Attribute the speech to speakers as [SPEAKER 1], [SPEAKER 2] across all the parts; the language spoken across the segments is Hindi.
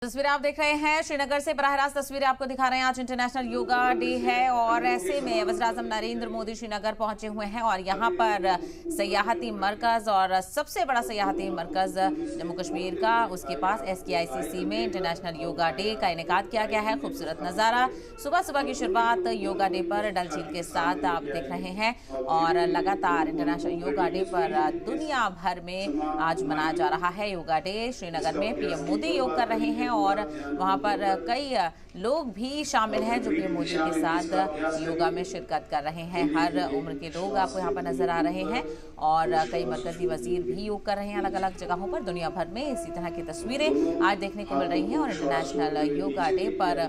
[SPEAKER 1] तस्वीरें आप देख रहे हैं श्रीनगर से बराह रास्त तस्वीरें आपको दिखा रहे हैं। आज इंटरनेशनल योगा डे है और ऐसे में वज़ीर-ए-आज़म नरेंद्र मोदी श्रीनगर पहुंचे हुए हैं और यहां पर सयाहती मरकज और सबसे बड़ा सयाहती मरकज जम्मू कश्मीर का, उसके पास SKICC में इंटरनेशनल योगा डे का इनेकाद किया गया है। खूबसूरत नज़ारा, सुबह सुबह की शुरुआत योगा डे पर डल झील के साथ आप देख रहे हैं और लगातार इंटरनेशनल योगा डे पर दुनिया भर में आज मनाया जा रहा है योगा डे। श्रीनगर में PM मोदी योग कर रहे हैं और वहां पर कई लोग भी शामिल हैं जो पीएम मोदी के साथ योगा में शिरकत कर रहे हैं। हर उम्र के लोग आपको यहाँ पर नजर आ रहे हैं और कई मरकजी वजीर भी योग कर रहे हैं अलग अलग जगहों पर दुनिया भर में। इसी तरह की तस्वीरें आज देखने को मिल रही हैं और इंटरनेशनल योगा डे पर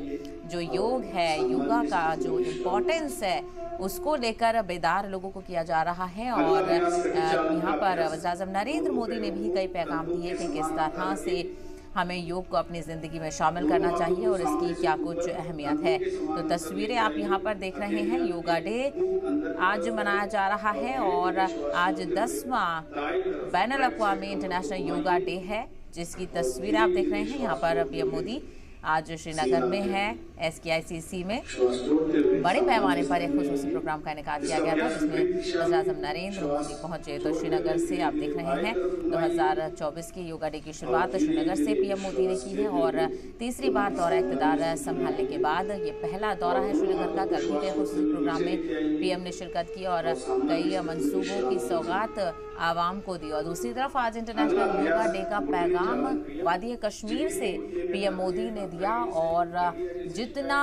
[SPEAKER 1] जो योग है, योगा का जो इम्पोर्टेंस है उसको लेकर बेदार लोगों को किया जा रहा है। और यहाँ पर वज़ीर-ए-आज़म नरेंद्र मोदी ने भी कई पैगाम दिए कि किस तरह से हमें योग को अपनी ज़िंदगी में शामिल करना चाहिए और इसकी क्या कुछ अहमियत है। तो तस्वीरें आप यहाँ पर देख रहे हैं। योगा डे आज मनाया जा रहा है और आज 10वां बैनुल अक़वामी इंटरनेशनल योगा डे है, जिसकी तस्वीरें आप देख रहे हैं। यहाँ पर PM मोदी आज श्रीनगर में है। SKICC में बड़े पैमाने पर एक खुसूसी प्रोग्राम का इनेकाद किया गया था जिसमें वज़ीर-ए-आज़म नरेंद्र मोदी पहुंचे। तो श्रीनगर से आप देख रहे हैं 2024 के योगा डे की शुरुआत श्रीनगर से PM मोदी ने की है और तीसरी बार दौरा इक़्तिदार संभालने के बाद ये पहला दौरा है श्रीनगर का। कल भी खुसूसी प्रोग्राम में PM ने शिरकत की और कई मंसूबों की सौगात आवाम को दी। और दूसरी तरफ आज इंटरनेशनल योगा डे का पैगाम वादी कश्मीर से PM मोदी ने दिया और जितना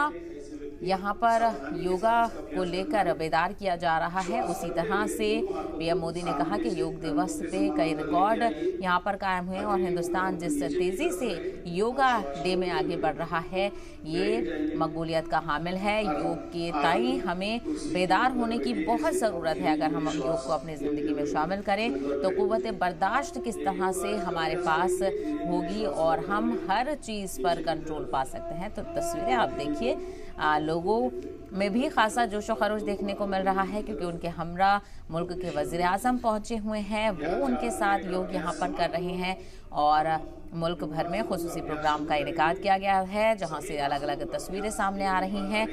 [SPEAKER 1] यहाँ पर योगा को लेकर बेदार किया जा रहा है उसी तरह से PM मोदी ने कहा कि योग दिवस पे कई रिकॉर्ड यहाँ पर कायम हुए और हिंदुस्तान जिस तेज़ी से योगा डे में आगे बढ़ रहा है ये मकबूलियत का हामिल है। योग के ताई हमें बेदार होने की बहुत ज़रूरत है। अगर हम योग को अपनी ज़िंदगी में शामिल करें तो क़ुव्वत बर्दाश्त किस तरह से हमारे पास होगी और हम हर चीज़ पर कंट्रोल पा सकते हैं। तो तस्वीरें आप देखिए, लोगों में भी खासा जोशो खरोश देखने को मिल रहा है क्योंकि उनके हमरा मुल्क के वज़ीर-ए-आज़म पहुंचे हुए हैं, वो उनके साथ योग यहाँ पर कर रहे हैं और मुल्क भर में खुसूसी प्रोग्राम का इनेकाद किया गया है जहाँ से अलग अलग तस्वीरें सामने आ रही हैं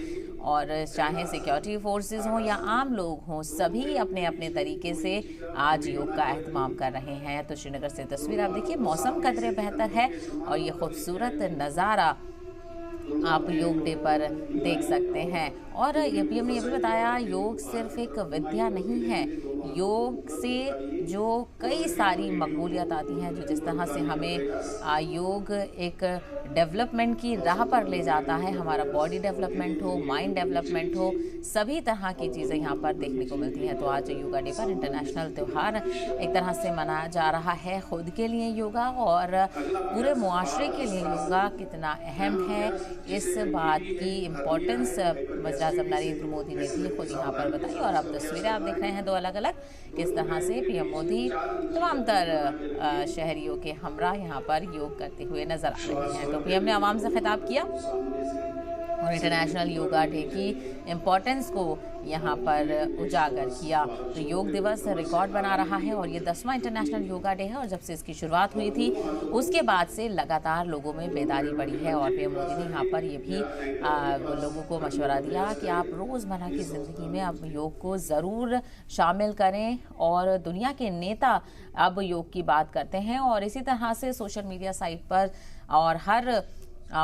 [SPEAKER 1] और चाहे सिक्योरिटी फोर्सेस हों या आम लोग हों, सभी अपने अपने तरीके से आज योग का एहतमाम कर रहे हैं। तो श्रीनगर से तस्वीर आप देखिए, मौसम कदरे बेहतर है और ये खूबसूरत नज़ारा आप योग डे पर देख सकते हैं। और PM ने यह भी बताया, योग सिर्फ एक विद्या नहीं है, योग से जो कई सारी मकबूलियत आती हैं, जो जिस तरह से हमें योग एक डेवलपमेंट की राह पर ले जाता है, हमारा बॉडी डेवलपमेंट हो, माइंड डेवलपमेंट हो, सभी तरह की चीज़ें यहाँ पर देखने को मिलती हैं। तो आज योगा डे पर इंटरनेशनल त्यौहार एक तरह से मनाया जा रहा है। खुद के लिए योगा और पूरे मुआशरे के लिए योगा कितना अहम है, इस बात की इम्पोर्टेंस वज़ीर-ए-आज़म नरेंद्र मोदी ने भी खुद यहाँ पर बताई। और अब तस्वीरें आप देख रहे हैं दो अलग अलग, किस तरह से PM मोदी तमाम तर शहरियों के हमरा यहाँ पर योग करते हुए नजर आ रहे हैं। तो PM ने आवाम से खिताब किया और इंटरनेशनल योगा डे की इम्पोर्टेंस को यहाँ पर उजागर किया। तो योग दिवस रिकॉर्ड बना रहा है और ये 10वां इंटरनेशनल योगा डे है और जब से इसकी शुरुआत हुई थी उसके बाद से लगातार लोगों में बेदारी बढ़ी है। और PM मोदी ने यहाँ पर ये भी लोगों को मशवरा दिया कि आप रोज़मर्रा की ज़िंदगी में अब योग को ज़रूर शामिल करें और दुनिया के नेता अब योग की बात करते हैं। और इसी तरह से सोशल मीडिया साइट पर और हर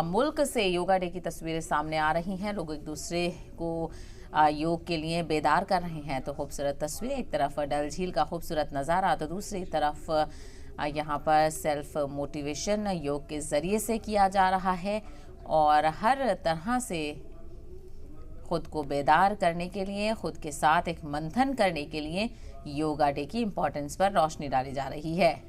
[SPEAKER 1] मुल्क से योगा डे की तस्वीरें सामने आ रही हैं। लोग एक दूसरे को योग के लिए बेदार कर रहे हैं। तो खूबसूरत तस्वीरें, एक तरफ डल झील का खूबसूरत नज़ारा तो दूसरी तरफ यहाँ पर सेल्फ मोटिवेशन योग के ज़रिए से किया जा रहा है और हर तरह से खुद को बेदार करने के लिए, खुद के साथ एक मंथन करने के लिए योगा डे की इम्पोर्टेंस पर रोशनी डाली जा रही है।